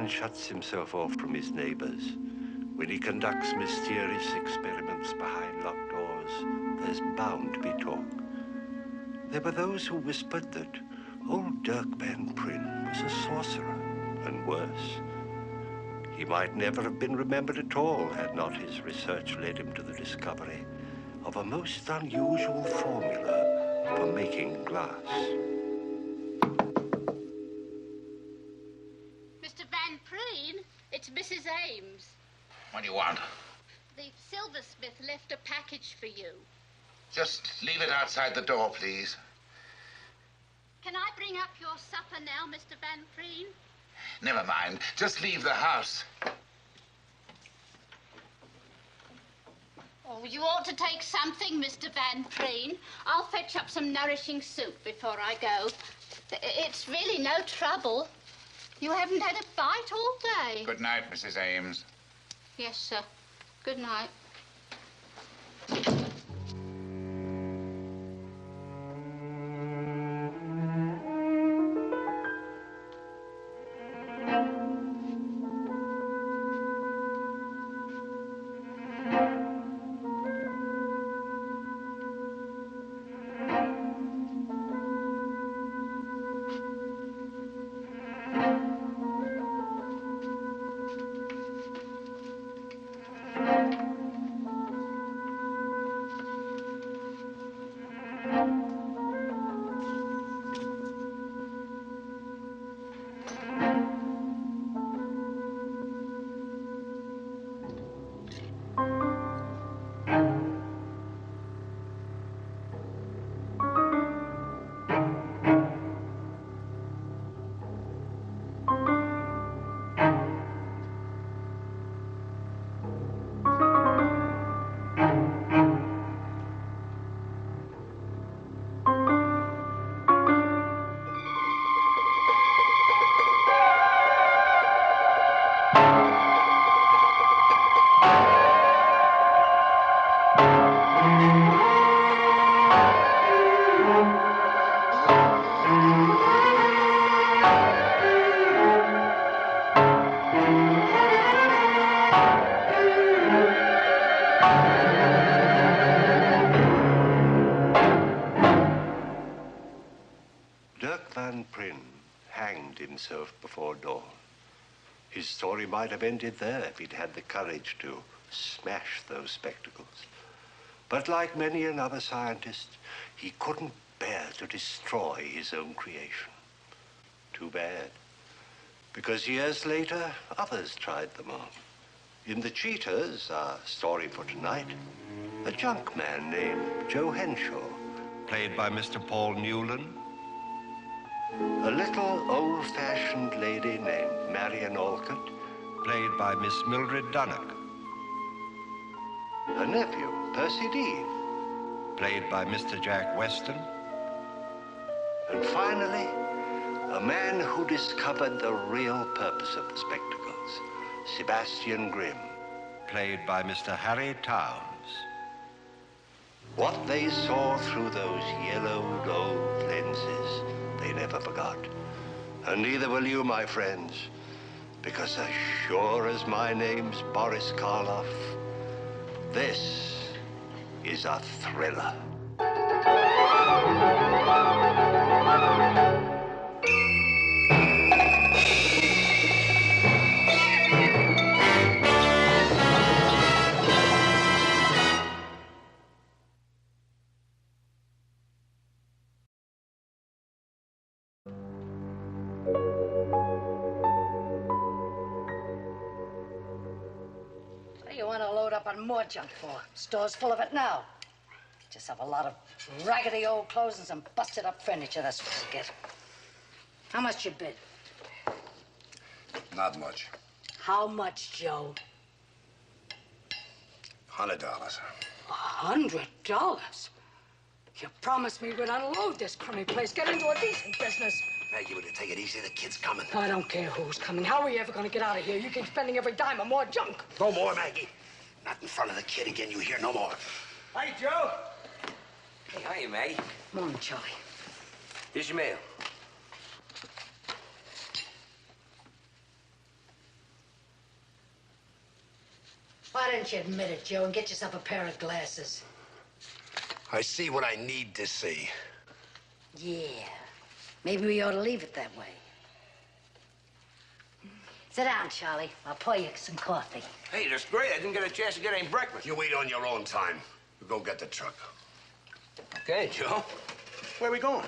man shuts himself off from his neighbors, when he conducts mysterious experiments behind locked doors, there's bound to be talk. There were those who whispered that old Dirk Van Pryn was a sorcerer, and worse. He might never have been remembered at all had not his research led him to the discovery of a most unusual formula for making glass. Mr. Van Pryn, it's Mrs. Ames. What do you want? The silversmith left a package for you. Just leave it outside the door, please. Can I bring up your supper now, Mr. Van Pryn? Never mind. Just leave the house. Oh, you ought to take something, Mr. Van Pryn. I'll fetch up some nourishing soup before I go. It's really no trouble. You haven't had a bite all day. Good night, Mrs. Ames. Yes, sir. Good night. Himself before dawn. His story might have ended there if he'd had the courage to smash those spectacles. But like many another scientist, he couldn't bear to destroy his own creation. Too bad. Because years later, others tried them on. In The Cheaters, our story for tonight, a junk man named Joe Henshaw, played by Mr. Paul Newland, a little old-fashioned lady named Marian Alcott, played by Miss Mildred Dunnock. Her nephew, Percy Dean, played by Mr. Jack Weston. And finally, a man who discovered the real purpose of the spectacles, Sebastian Grimm, played by Mr. Harry Towns. What they saw through those yellowed old lenses, they never forgot. And neither will you, my friends, because as sure as my name's Boris Karloff, this is a thriller. More junk for? Store's full of it now. Just have a lot of raggedy old clothes and some busted up furniture, that's what you get. How much you bid? Not much. How much, Joe? $100. $100? You promised me we'd unload this crummy place, get into a decent business. Maggie, will you take it easy? The kid's coming. I don't care who's coming. How are we ever going to get out of here? You keep spending every dime on more junk. No more, Maggie. Not in front of the kid again. You hear no more. Hi, Joe. Hey, hiya, Maggie. Morning, Charlie. Here's your mail. Why didn't you admit it, Joe, and get yourself a pair of glasses? I see what I need to see. Yeah. Maybe we ought to leave it that way. Sit down, Charlie. I'll pour you some coffee. Hey, that's great. I didn't get a chance to get any breakfast. You eat on your own time. You go get the truck. Okay, Joe. Where are we going?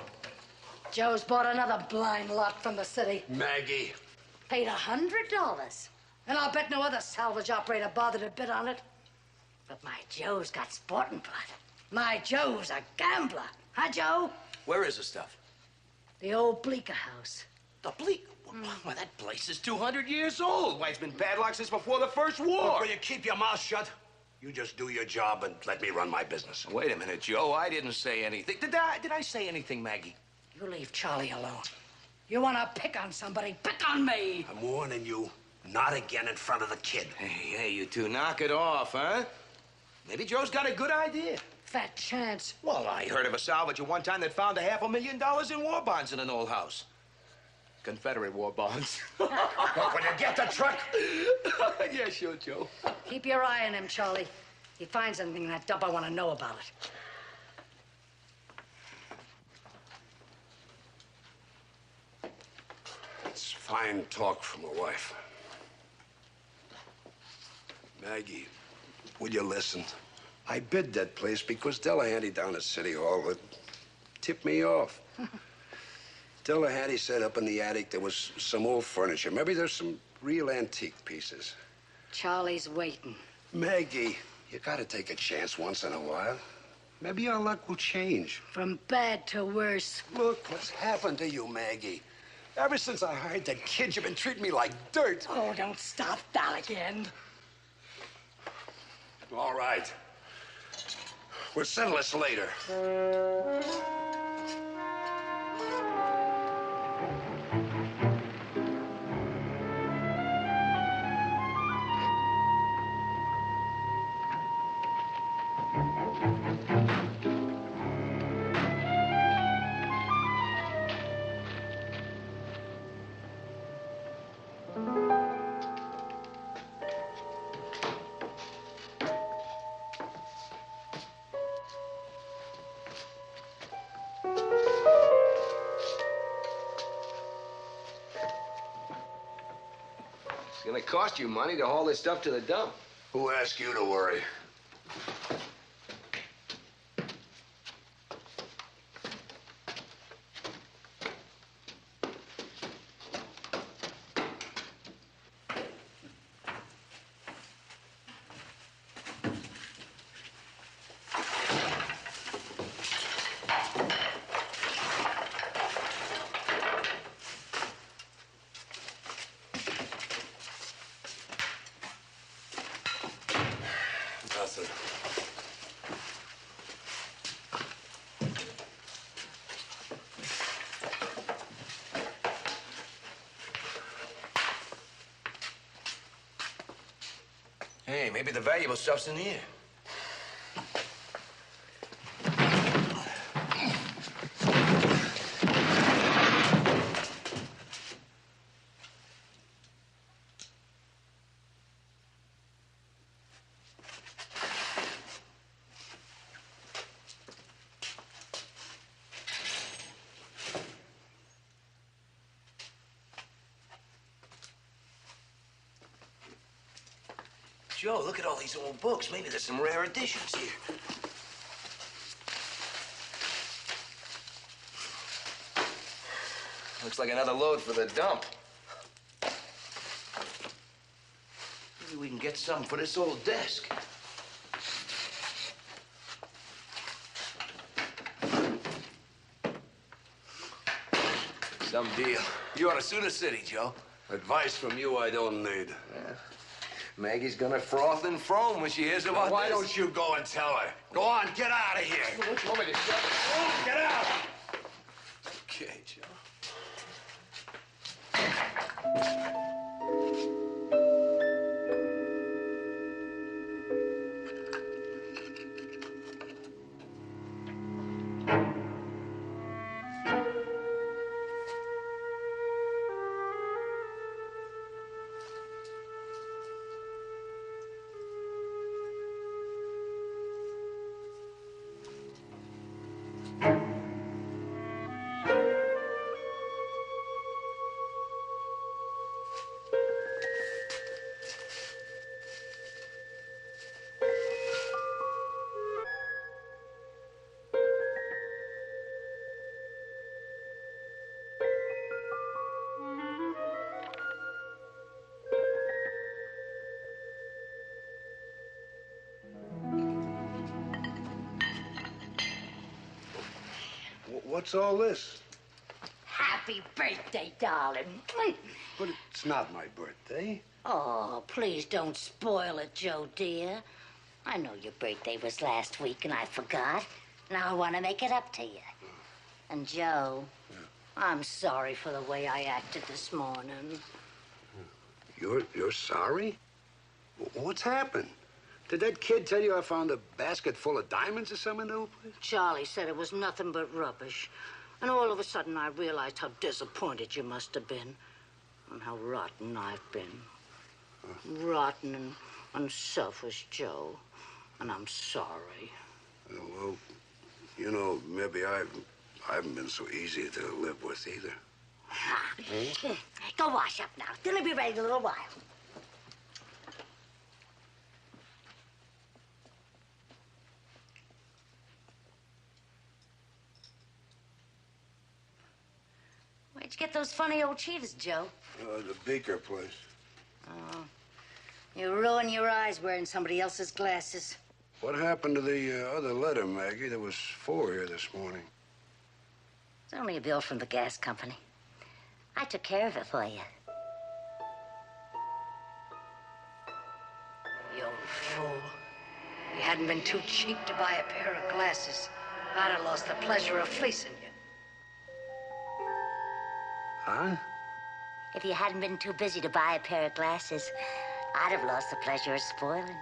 Joe's bought another blind lot from the city. Maggie. Paid $100. And I'll bet no other salvage operator bothered to bid on it. But my Joe's got sporting blood. My Joe's a gambler. Huh, Joe? Where is the stuff? The old Bleecker house. The Bleak. Well, that place is 200 years old. Why, it's been padlocked since before the First War. Will you keep your mouth shut? You just do your job and let me run my business. Wait a minute, Joe. I didn't say anything. Did I say anything, Maggie? You leave Charlie alone. You want to pick on somebody, pick on me. I'm warning you, not again in front of the kid. Hey, you two, knock it off, huh? Maybe Joe's got a good idea. Fat chance. Well, I heard of a salvage at one time that found $500,000 in war bonds in an old house. Confederate war bonds. Look, when you get the truck. Yeah, sure, Joe. Keep your eye on him, Charlie. If he finds anything in that dump, I want to know about it. It's fine talk from a wife. Maggie, will you listen? I bid that place because Delahanty down at City Hall would tip me off. Delahanty said up in the attic there was some old furniture. Maybe there's some real antique pieces. Charlie's waiting. Maggie, you gotta take a chance once in a while. Maybe our luck will change. From bad to worse. Look what's happened to you, Maggie. Ever since I hired that kid, you've been treating me like dirt. Oh, don't stop that again. All right. We'll settle this later. It's gonna cost you money to haul this stuff to the dump. Who asked you to worry? Nothing. Hey, maybe the valuable stuff's in here. Joe, look at all these old books. Maybe there's some rare editions here. Looks like another load for the dump. Maybe we can get some for this old desk. Some deal. You ought to sue the city, Joe. Advice from you I don't need. Yeah. Maggie's gonna froth and foam when she hears about Why this. don't you go and tell her? Go on, get out of here. What you want me to shut? Get out. Okay, Joe. What's all this? Happy birthday, darling. But it's not my birthday. Oh, please don't spoil it, Joe, dear. I know your birthday was last week and I forgot. Now I want to make it up to you. And Joe, I'm sorry for the way I acted this morning. You're sorry? What's happened? Did that kid tell you I found a basket full of diamonds or something in the place? Charlie said it was nothing but rubbish. And all of a sudden I realized how disappointed you must have been. And how rotten I've been. Rotten and unselfish, Joe. And I'm sorry. Well, you know, maybe I haven't been so easy to live with either. Go wash up now. Dinner'll be ready in a little while. Where'd you get those funny old cheetahs, Joe? The Beaker place. Oh, you ruin your eyes wearing somebody else's glasses. What happened to the other letter, Maggie? There was 4 here this morning. It's only a bill from the gas company. I took care of it for you. You old fool. If you hadn't been too cheap to buy a pair of glasses, I'd have lost the pleasure of fleecing you. Huh? If you hadn't been too busy to buy a pair of glasses, I'd have lost the pleasure of spoiling you.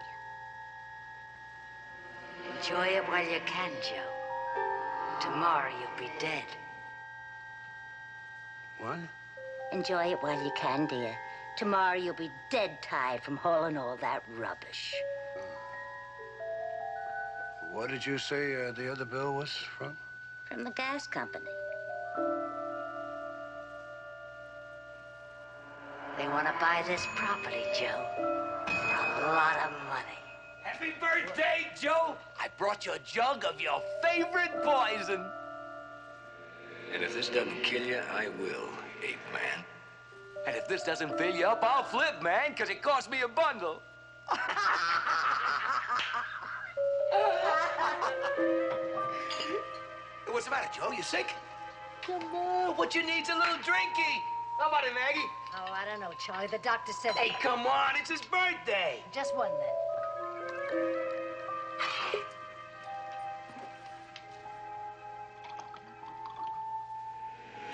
Enjoy it while you can, Joe. Tomorrow you'll be dead. What? Enjoy it while you can, dear. Tomorrow you'll be dead tired from hauling all that rubbish. What did you say the other bill was from? From the gas company. They want to buy this property, Joe, for a lot of money. Happy birthday, Joe! I brought you a jug of your favorite poison. And if this doesn't kill you, I will, ape man. And if this doesn't fill you up, I'll flip, man, because it cost me a bundle. What's the matter, Joe? You sick? Come on, what you need's a little drinky. How about it, Maggie? Oh, I don't know, Charlie. The doctor said... Hey, come on, it's his birthday. Just one, then.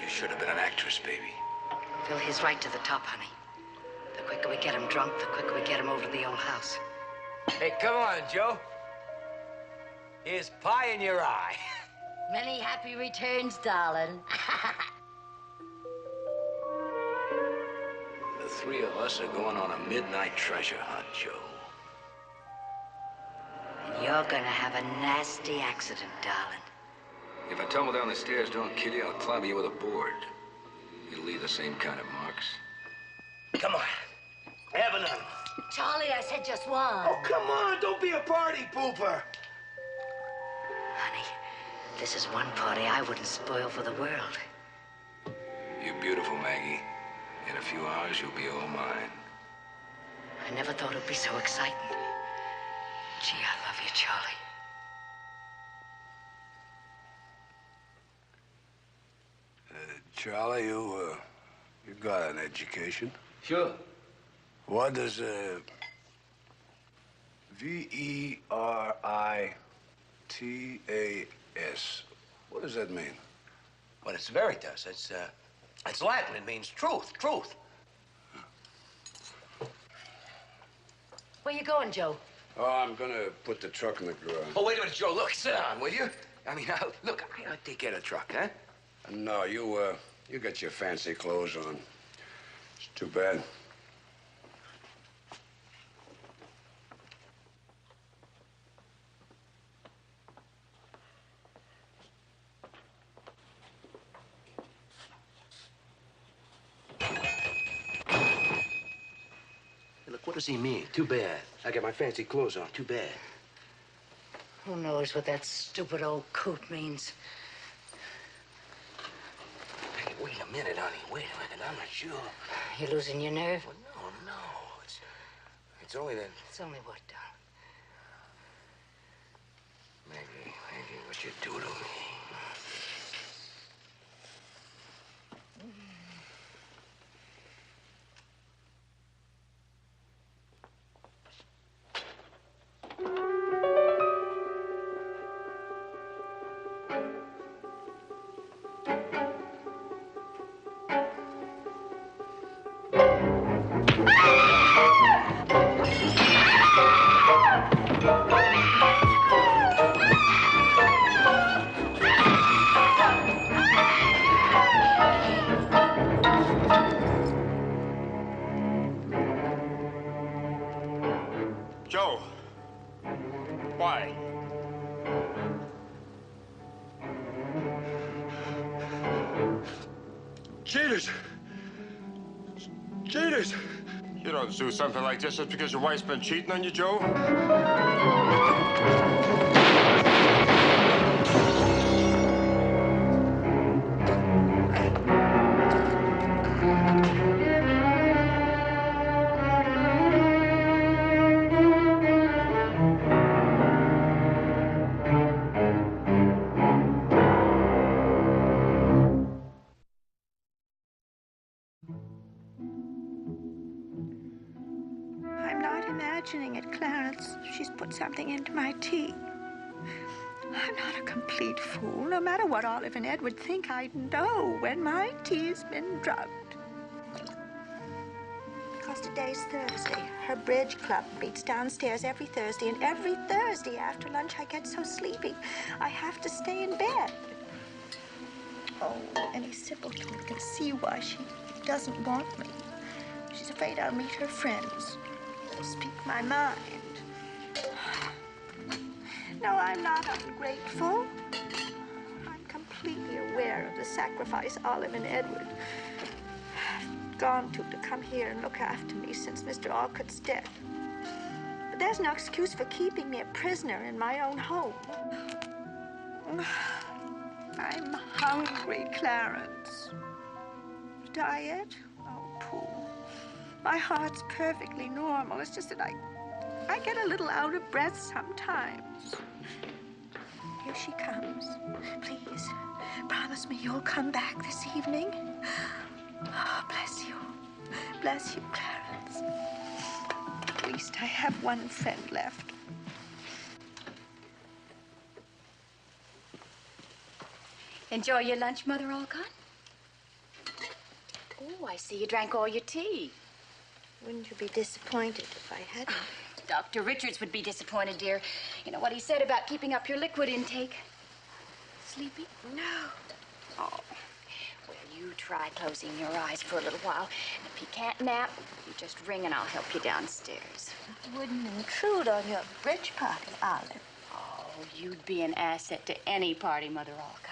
You should have been an actress, baby. Phil, he's right to the top, honey. The quicker we get him drunk, the quicker we get him over to the old house. Hey, come on, Joe. Here's pie in your eye. Many happy returns, darling. The 3 of us are going on a midnight treasure hunt, Joe. And you're gonna have a nasty accident, darling. If I tumble down the stairs, don't kill you, I'll clobber you with a board. You'll leave the same kind of marks. Come on. Have another. Charlie, I said just one. Oh, come on. Don't be a party pooper. Honey, this is one party I wouldn't spoil for the world. You're beautiful, Maggie. In a few hours, you'll be all mine. I never thought it'd be so exciting. Gee, I love you, Charlie. Charlie, you got an education. Sure. What does V-E-R-I-T-A-S, what does that mean? Well, it's veritas. It's Latin. It means truth, truth. Where you going, Joe? Oh, I'm gonna put the truck in the garage. Oh, wait a minute, Joe. Look, sit down, will you? I mean, look, I ought to get a truck, huh? No, you got your fancy clothes on. It's too bad. Look, what does he mean? Too bad. I got my fancy clothes on. Too bad. Who knows what that stupid old coot means? Hey, wait a minute, honey. Wait a minute. I'm not sure. You losing your nerve? Well, no. It's only that... It's only what, darling? Maggie, what you do to me? Cheaters! Cheaters! You don't do something like this just because your wife's been cheating on you, Joe. I'm not imagining it, Clarence. She's put something into my tea. I'm not a complete fool. No matter what Olive and Edward think, I'd know when my tea's been drugged. Because today's Thursday. Her bridge club meets downstairs every Thursday, and every Thursday after lunch I get so sleepy I have to stay in bed. Oh, any simpleton can see why she doesn't want me. She's afraid I'll meet her friends. I'll speak my mind. No, I'm not ungrateful. I'm completely aware of the sacrifice Olive and Edward have gone to come here and look after me since Mr. Alcott's death. But there's no excuse for keeping me a prisoner in my own home. I'm hungry, Clarence. Diet? Oh, pooh. My heart's perfectly normal. It's just that I get a little out of breath sometimes. Here she comes. Please, promise me you'll come back this evening. Oh, bless you. Bless you, Clarence. At least I have one friend left. Enjoy your lunch, Mother Alcott? Oh, I see you drank all your tea. Wouldn't you be disappointed if I hadn't? Dr. Richards would be disappointed, dear. You know what he said about keeping up your liquid intake. Sleepy? No. Oh, well, you try closing your eyes for a little while. And if you can't nap, you just ring and I'll help you downstairs. I wouldn't intrude on your bridge party, Olive. Oh, you'd be an asset to any party, Mother Alcott.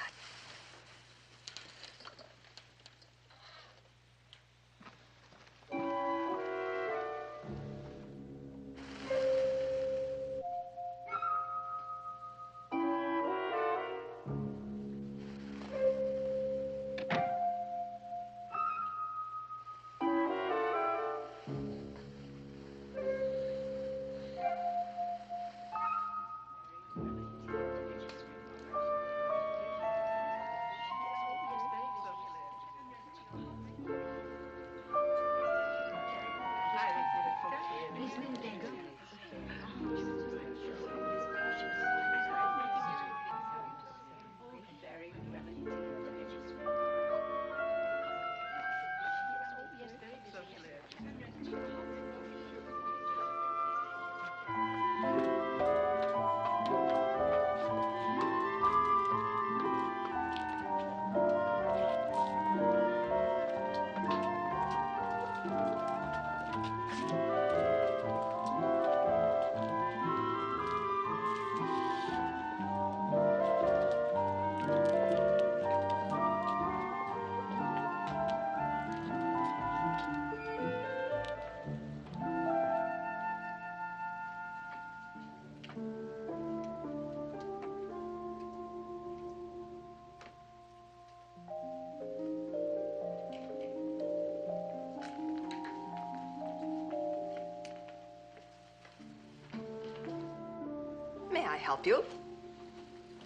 May I help you?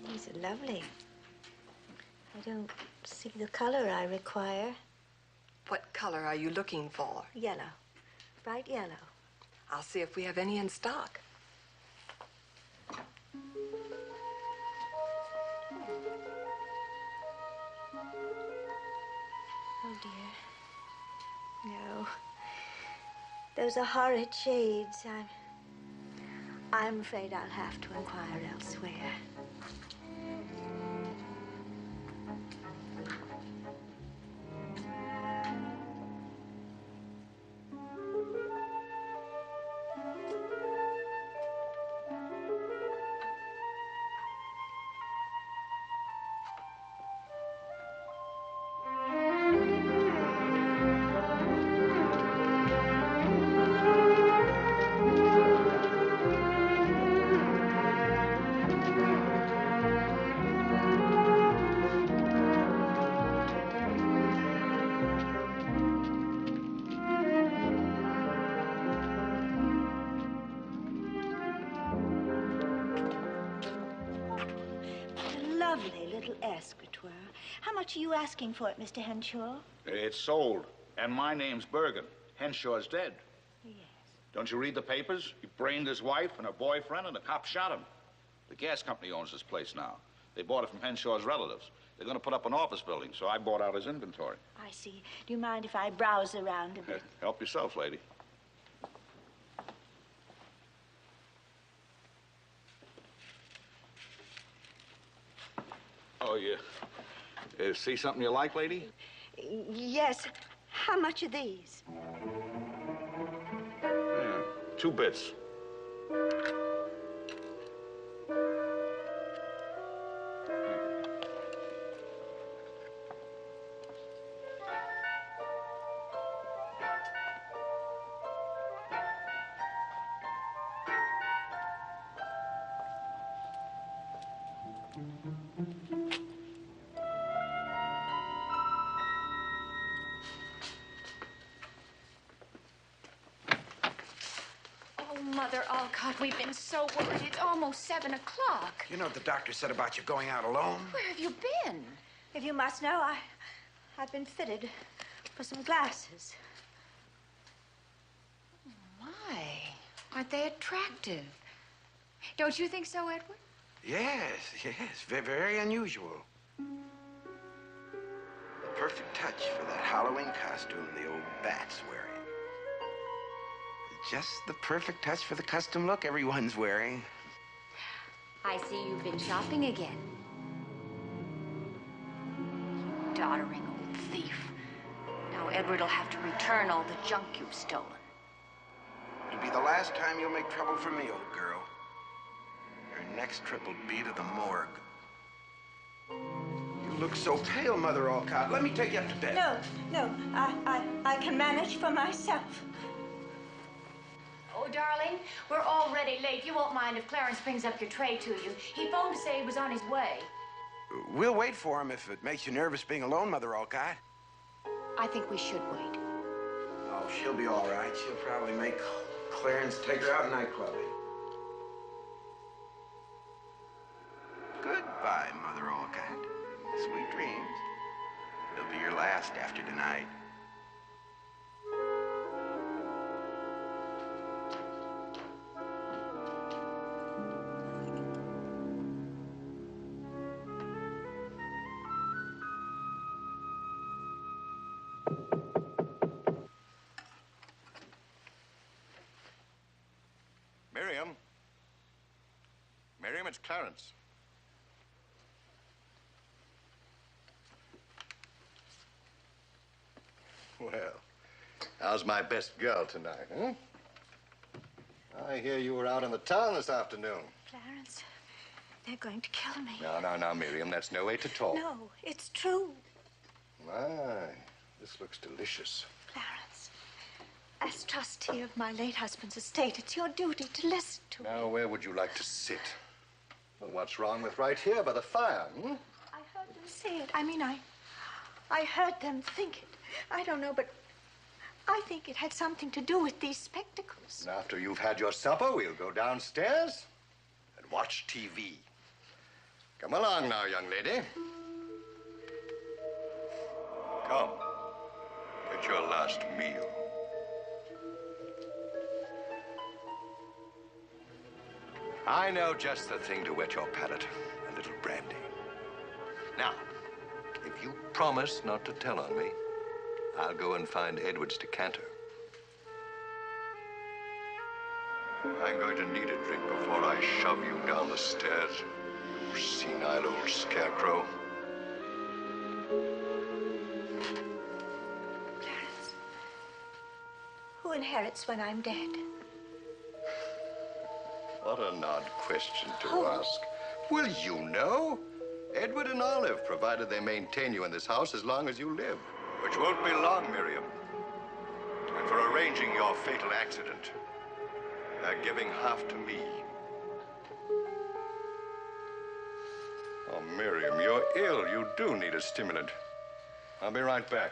These are lovely. I don't see the color I require. What color are you looking for? Yellow. Bright yellow. I'll see if we have any in stock. Oh, dear. No. Those are horrid shades. I'm afraid I'll have to inquire elsewhere. little escritoire. How much are you asking for it, Mr. Henshaw? It's sold. And my name's Bergen. Henshaw's dead. Yes. Don't you read the papers? He brained his wife and her boyfriend, and the cops shot him. The gas company owns this place now. They bought it from Henshaw's relatives. They're going to put up an office building, so I bought out his inventory. I see. Do you mind if I browse around a bit? Help yourself, lady. Oh, yeah. See something you like, lady? Yes. How much are these? Yeah, 2 bits. Mother Alcott, we've been so worried. It's almost 7 o'clock. You know what the doctor said about you going out alone? Where have you been? If you must know, I've been fitted for some glasses. My, aren't they attractive? Don't you think so, Edward? Yes. Very unusual. The perfect touch for that Halloween costume the old bat's wearing. Just the perfect touch for the custom look everyone's wearing. I see you've been shopping again. You doddering old thief. Now Edward will have to return all the junk you've stolen. It'll be the last time you'll make trouble for me, old girl. Your next trip will be to the morgue. You look so pale, Mother Alcott. Let me take you up to bed. No. I can manage for myself. Oh, darling, we're already late. You won't mind if Clarence brings up your tray to you. He phoned to say he was on his way. We'll wait for him if it makes you nervous being alone, Mother Alcott. I think we should wait. Oh, she'll be all right. She'll probably make Clarence take her out nightclubbing. Goodbye, Mother Alcott. Sweet dreams. They'll be your last after tonight. Miriam, it's Clarence. Well, how's my best girl tonight, huh? I hear you were out in the town this afternoon. Clarence, they're going to kill me. No, Miriam, that's no way to talk. No, it's true. My, this looks delicious. Clarence, as trustee of my late husband's estate, it's your duty to listen to me. Now, where would you like to sit? Well, what's wrong with right here by the fire, hmm? I heard them say it. I mean, I heard them think it. I don't know, but I think it had something to do with these spectacles. And after you've had your supper, we'll go downstairs and watch TV. Come along now, young lady. Come. Get your last meal. I know just the thing to whet your palate. A little brandy. Now, if you promise not to tell on me, I'll go and find Edward's decanter. I'm going to need a drink before I shove you down the stairs, you senile old scarecrow. Clarence, who inherits when I'm dead? What an odd question to ask. Will you know? Edward and Olive, provided they maintain you in this house as long as you live. Which won't be long, Miriam. And for arranging your fatal accident, they're giving half to me. Oh, Miriam, you're ill. You do need a stimulant. I'll be right back.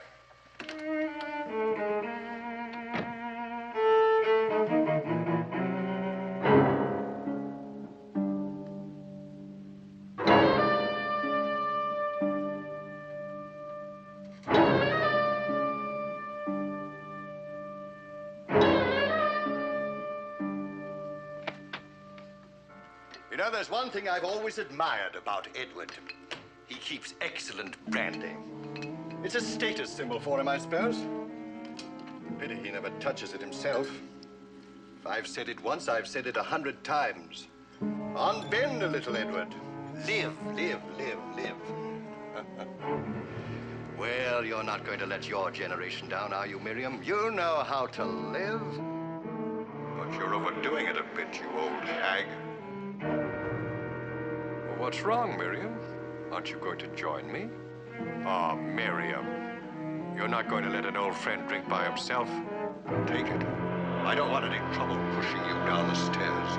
know, there's one thing I've always admired about Edward. He keeps excellent brandy. It's a status symbol for him, I suppose. Pity he never touches it himself. If I've said it once, I've said it 100 times. Unbend a little, Edward. Live, live, live, live. Well, you're not going to let your generation down, are you, Miriam? You know how to live. But you're overdoing it a bit, you old hag. Well, what's wrong, Miriam? Aren't you going to join me? Oh, Miriam. You're not going to let an old friend drink by himself? Take it. I don't want any trouble pushing you down the stairs.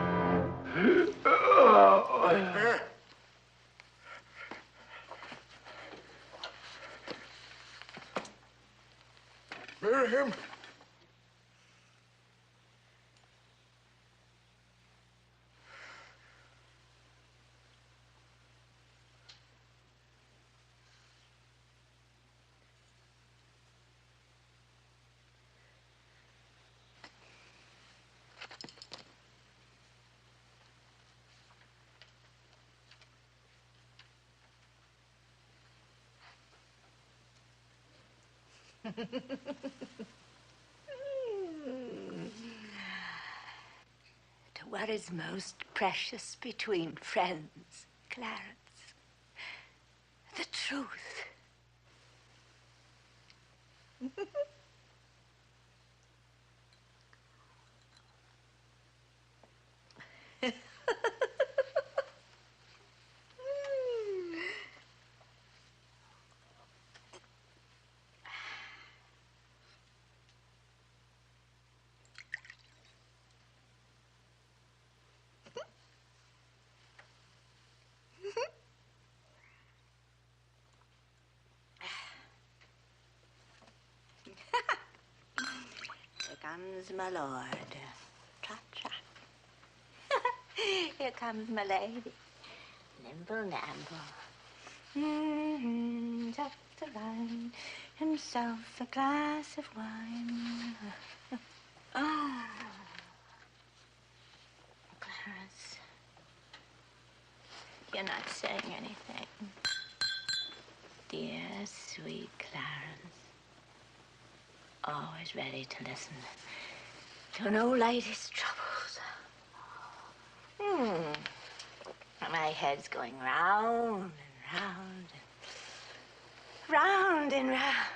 Miriam? To what is most precious between friends, Clarence? The truth. Here comes my lord. Trot, trot. Here comes my lady. Nimble, namble. Just arrived himself a glass of wine. Oh, Clarence, you're not saying anything. Dear, sweet Clarence. Always ready to listen to an old lady's troubles. My head's going round and round and round and round.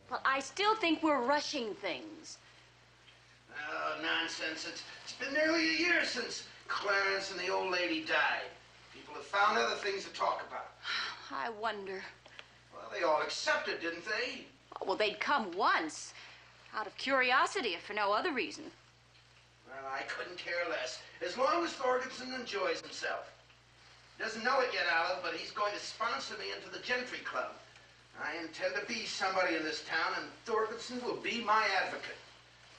Well, I still think we're rushing things. Oh, nonsense. It's been nearly a year since Clarence and the old lady died. People have found other things to talk about. I wonder. Well, they all accepted, didn't they? Oh, well, they'd come once, out of curiosity, if for no other reason. Well, I couldn't care less, as long as Thorgensen enjoys himself. He doesn't know it yet, Olive, but he's going to sponsor me into the Gentry Club. I intend to be somebody in this town, and Thorgensen will be my advocate.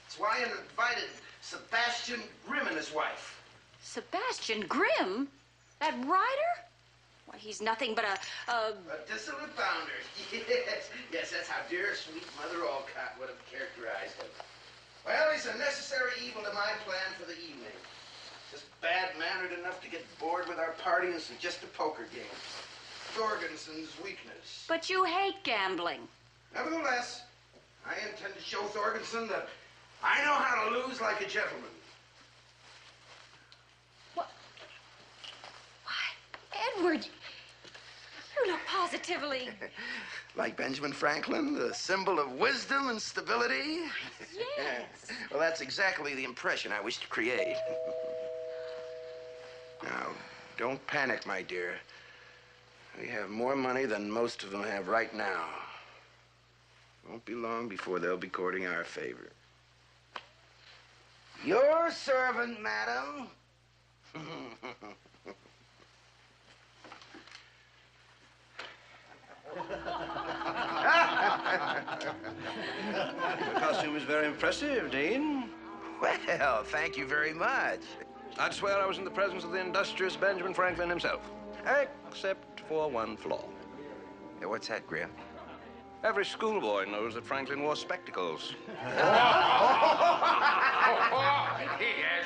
That's why I invited Sebastian Grimm and his wife. Sebastian Grimm? That writer? Why, he's nothing but a dissolute bounder. Yes, that's how dear, sweet Mother Alcott would have characterized him. Well, he's a necessary evil to my plan for the evening. Just bad-mannered enough to get bored with our party and suggest a poker game. Thorgensen's weakness. But you hate gambling. Nevertheless, I intend to show Thorgensen that I know how to lose like a gentleman. What? Why, Edward, you look positively... Like Benjamin Franklin, the symbol of wisdom and stability? Yes. Well, that's exactly the impression I wish to create. Now, don't panic, my dear. We have more money than most of them have right now. Won't be long before they'll be courting our favor. Your servant, madam. The costume is very impressive, Dean. Well, thank you very much. I'd swear I was in the presence of the industrious Benjamin Franklin himself. Except for one flaw. Yeah, what's that, Grim? Every schoolboy knows that Franklin wore spectacles. He has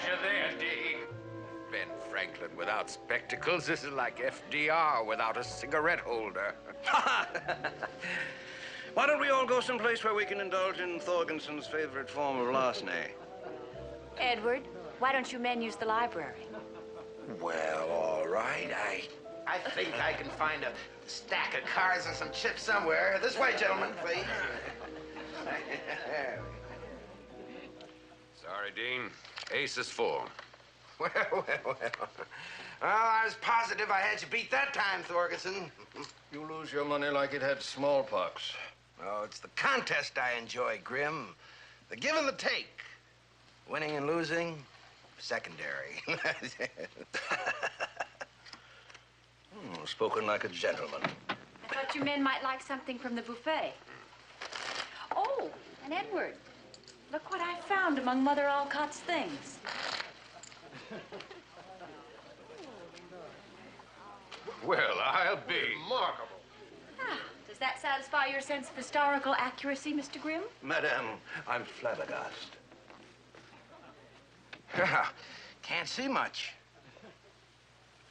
you there, Dean. Ben Franklin without spectacles is like FDR without a cigarette holder. Why don't we all go someplace where we can indulge in Thorgenson's favorite form of larceny? Edward, why don't you men use the library? Well, all right. I think I can find a stack of cards and some chips somewhere. This way, gentlemen, please. Sorry, Dean. Ace is full. Well. I was positive I had you beat that time, Thorgenson. You lose your money like it had smallpox. Oh, it's the contest I enjoy, Grim. The give and the take. Winning and losing, secondary. Spoken like a gentleman. I thought you men might like something from the buffet. Oh, and Edward, look what I found among Mother Alcott's things. Well, I'll be. Remarkable. Ah, does that satisfy your sense of historical accuracy, Mr. Grimm? Madame, I'm flabbergasted. Can't see much.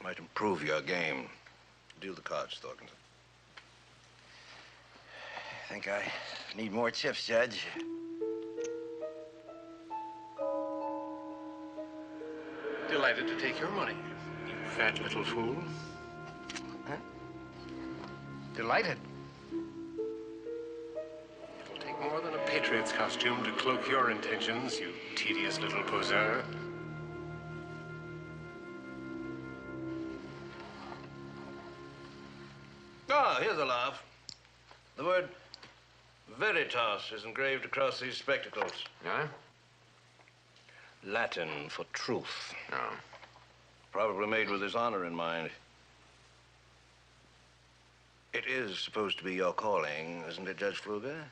Might improve your game. Deal the cards, Thorgenson. Think I need more chips, Judge. Delighted to take your money, you fat little fool. Huh? Delighted. It'll take more than a patriot's costume to cloak your intentions, you tedious little poseur. Ah, here's a laugh. The word veritas is engraved across these spectacles. Huh? Latin for truth. Oh. Probably made with his honor in mind. It is supposed to be your calling, isn't it, Judge Pfluger?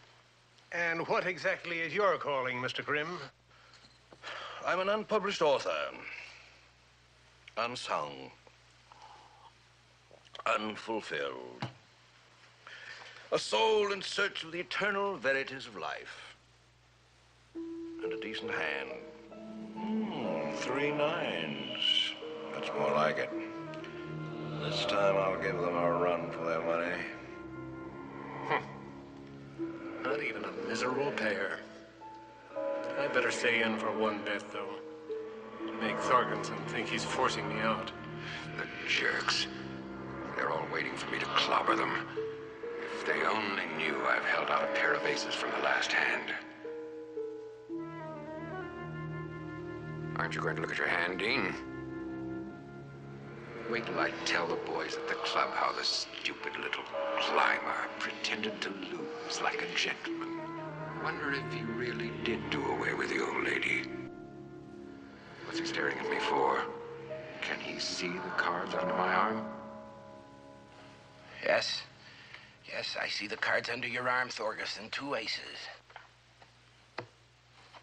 And what exactly is your calling, Mr. Grimm? I'm an unpublished author. Unsung. Unfulfilled. A soul in search of the eternal verities of life. And a decent hand. 3 9s. That's more like it. This time I'll give them a run for their money. Not even a miserable pair. I better stay in for one bet, though. To make Thorgenson think he's forcing me out. The jerks. They're all waiting for me to clobber them. If they only knew I've held out a pair of aces from the last hand. Aren't you going to look at your hand, Dean? Wait till I tell the boys at the club how the stupid little climber pretended to lose like a gentleman. Wonder if he really did do away with the old lady. What's he staring at me for? Can he see the cards under my arm? Yes. Yes, I see the cards under your arm, Thorgenson. 2 aces.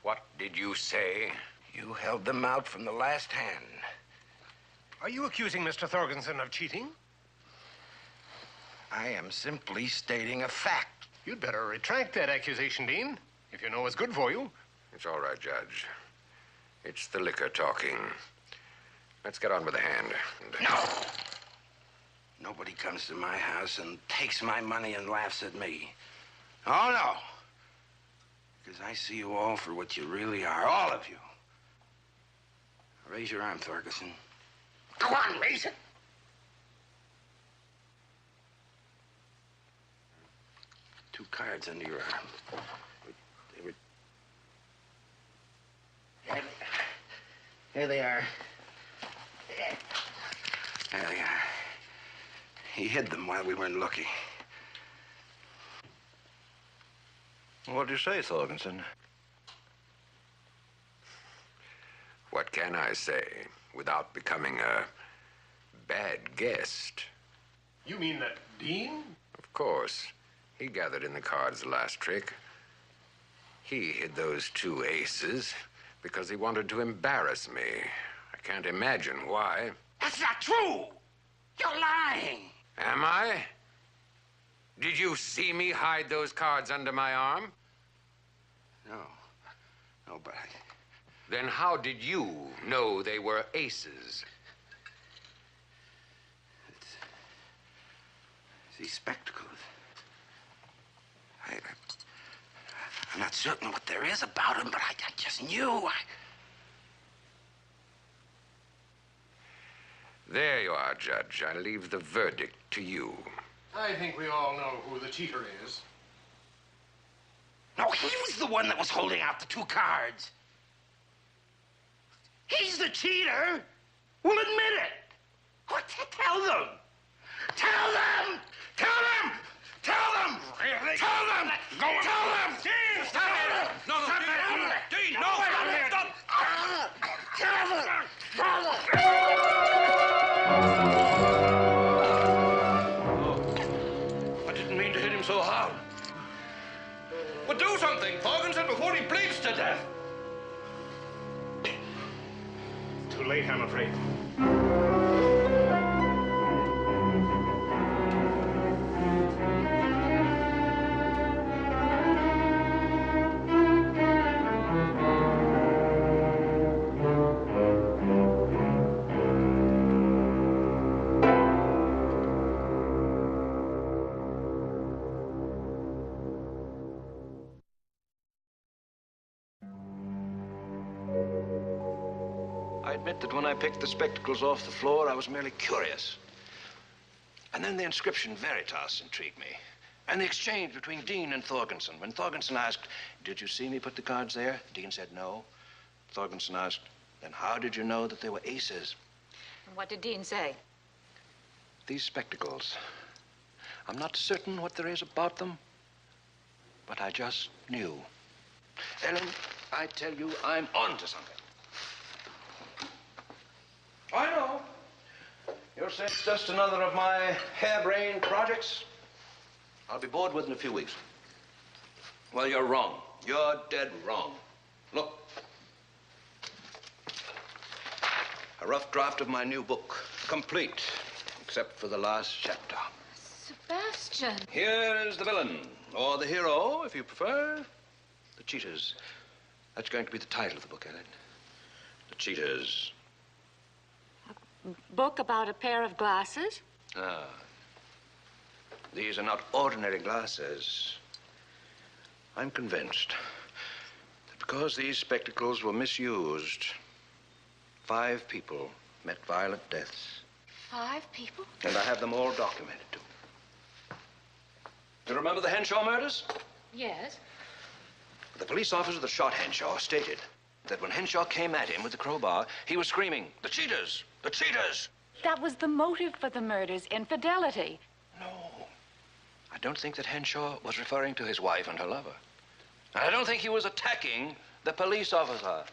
What did you say? You held them out from the last hand. Are you accusing Mr. Thorgenson of cheating? I am simply stating a fact. You'd better retract that accusation, Dean, if you know what's good for you. It's all right, Judge. It's the liquor talking. Let's get on with the hand. No! Nobody comes to my house and takes my money and laughs at me. Oh, no. Because I see you all for what you really are, all of you. Raise your arm, Thorgenson. Go on, raise it. Two cards under your arm. Here they are. There they are. He hid them while we weren't looking. What do you say, Thorgenson? What can I say without becoming a bad guest? You mean that Dean? Of course. He gathered in the cards the last trick. He hid those 2 aces because he wanted to embarrass me. I can't imagine why. That's not true. You're lying. Am I? Did you see me hide those cards under my arm? No. No, but Then how did you know they were aces? These spectacles. I'm not certain what there is about them, but I just knew. There you are, Judge. I leave the verdict to you. I think we all know who the cheater is. No, he was the one that was holding out the 2 cards. He's the cheater. We'll admit it. What? Tell them. Tell them. Tell them. Tell them. Really? Tell them. Go on. Tell them. Dean, stop it. No, Dean, no. Stop. Tell them. Tell them. I didn't mean to hit him so hard. But do something, Thorgensen, before he bleeds to death. Too late, I'm afraid. I admit that when I picked the spectacles off the floor, I was merely curious. And then the inscription Veritas intrigued me. And the exchange between Dean and Thorgensen. When Thorgensen asked, "Did you see me put the cards there?" Dean said no. Thorgensen asked, "Then how did you know that they were aces?" And what did Dean say? These spectacles. I'm not certain what there is about them, but I just knew. Ellen, I tell you, I'm on to something. I know. You're saying it's just another of my harebrained projects. I'll be bored within a few weeks. Well, you're wrong. You're dead wrong. Look. A rough draft of my new book. Complete, except for the last chapter. Sebastian. Here is the villain, or the hero, if you prefer. The Cheaters. That's going to be the title of the book, Ellen. The Cheaters. Book about a pair of glasses? Ah. These are not ordinary glasses. I'm convinced that because these spectacles were misused, 5 people met violent deaths. 5 people? And I have them all documented, too. You remember the Henshaw murders? Yes. The police officer that shot Henshaw stated that when Henshaw came at him with the crowbar, he was screaming, "The cheaters! The cheaters!" That was the motive for the murders, infidelity. No. I don't think that Henshaw was referring to his wife and her lover. And I don't think he was attacking the police officer.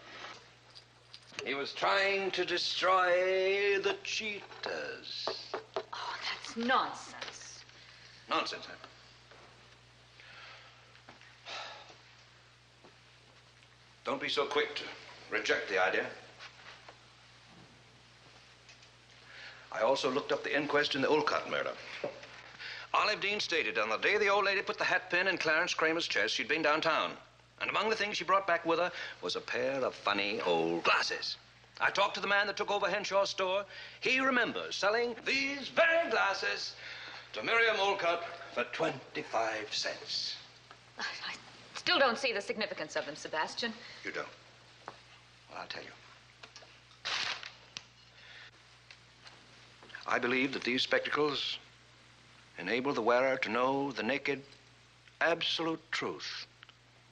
He was trying to destroy the cheaters. Oh, that's nonsense. Nonsense, huh? Don't be so quick to reject the idea. I also looked up the inquest in the Olcott murder. Olive Dean stated on the day the old lady put the hat pin in Clarence Kramer's chest, she'd been downtown. And among the things she brought back with her was a pair of funny old glasses. I talked to the man that took over Henshaw's store. He remembers selling these very glasses to Miriam Olcott for 25 cents. I still don't see the significance of them, Sebastian. You don't? Well, I'll tell you. I believe that these spectacles enable the wearer to know the naked, absolute truth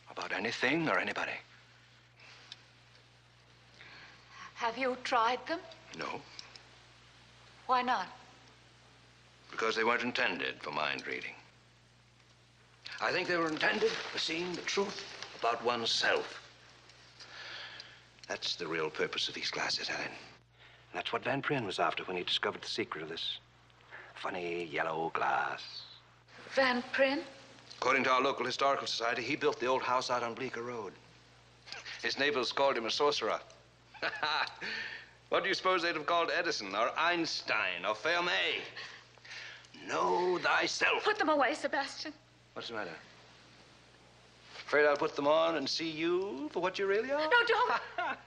about anything or anybody. Have you tried them? No, Why not? because they weren't intended for mind reading. I think they were intended for seeing the truth about oneself. That's the real purpose of these glasses, Helen. And that's what Van Pryn was after when he discovered the secret of this funny yellow glass. Van Pryn? According to our local historical society, he built the old house out on Bleecker Road. His neighbors called him a sorcerer. What do you suppose they'd have called Edison or Einstein or Fermat? Know thyself. Put them away, Sebastian. What's the matter? Afraid I'll put them on and see you for what you really are? No, don't.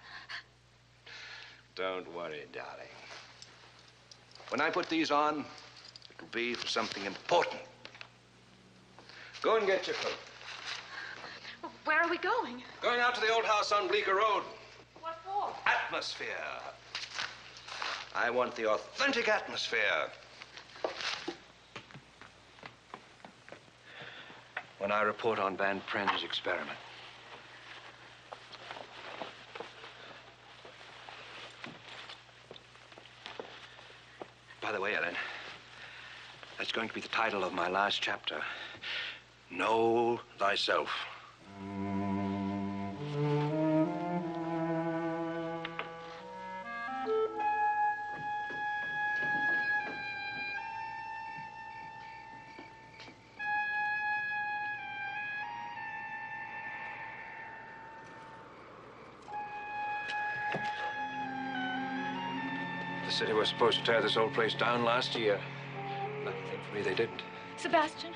Don't worry, darling. When I put these on, it'll be for something important. Go and get your coat. Where are we going? Going out to the old house on Bleecker Road. What for? Atmosphere. I want the authentic atmosphere. When I report on Van Pryn's experiment. By the way, Ellen, that's going to be the title of my last chapter. Know thyself. The city was supposed to tear this old place down last year. Lucky thing for me, they didn't. Sebastian?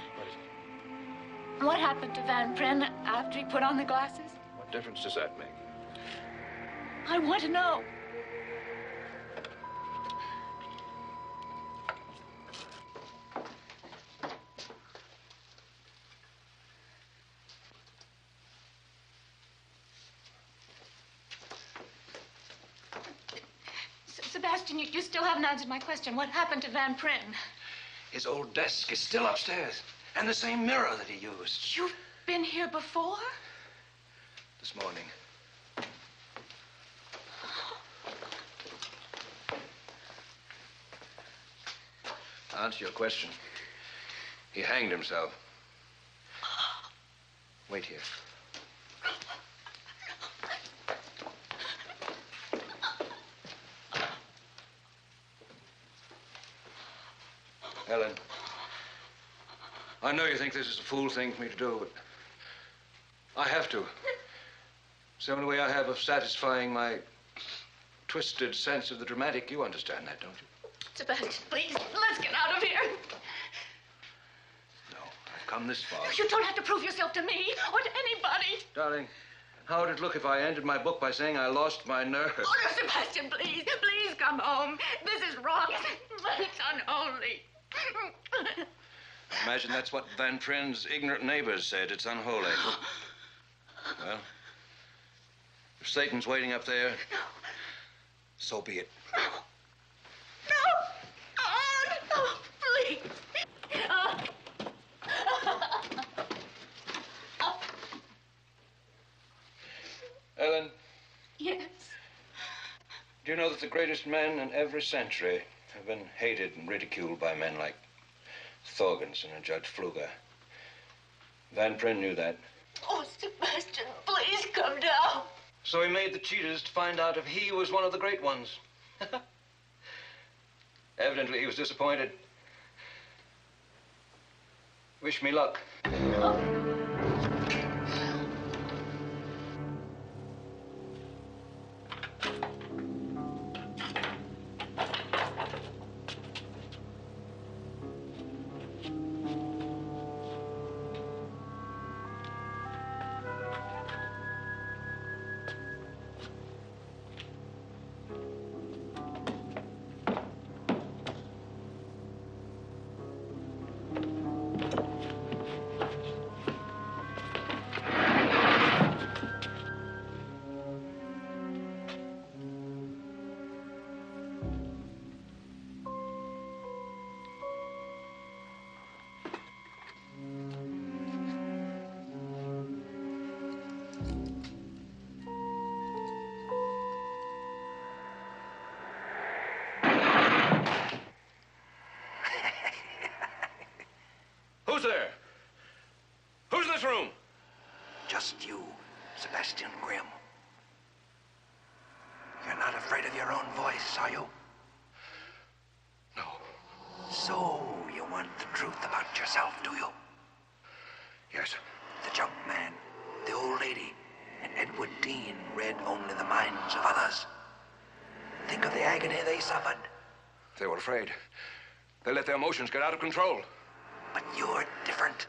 What happened to Van Pryn after he put on the glasses? What difference does that make? I want to know. Sebastian, you still haven't answered my question. What happened to Van Pryn? His old desk is still upstairs, and the same mirror that he used. You've been here before? This morning. To answer your question, he hanged himself. Wait here. Helen, I know you think this is a fool thing for me to do, but I have to. It's the only way I have of satisfying my twisted sense of the dramatic. You understand that, don't you? Sebastian, please, let's get out of here. No, I've come this far. You don't have to prove yourself to me or to anybody. Darling, how would it look if I ended my book by saying I lost my nerve? Oh, no, Sebastian, please, please come home. This is wrong. It's unholy. I imagine that's what Van Pryn's ignorant neighbors said. It's unholy. Well, if Satan's waiting up there, so be it. No, please. Ellen, Yes. do you know that the greatest men in every century have been hated and ridiculed by men like Thorgensen and Judge Pfluger? Van Pryn knew that. Oh, Sebastian, please come down. So he made the cheaters to find out if he was one of the great ones. Evidently, he was disappointed. Wish me luck. Who's there? Who's in this room? Just you, Sebastian Grimm. You're not afraid of your own voice, are you? No. So, you want the truth about yourself, do you? Yes. The junk man, the old lady, and Edward Dean read only the minds of others. Think of the agony they suffered. They were afraid. They let their emotions get out of control. But you're different.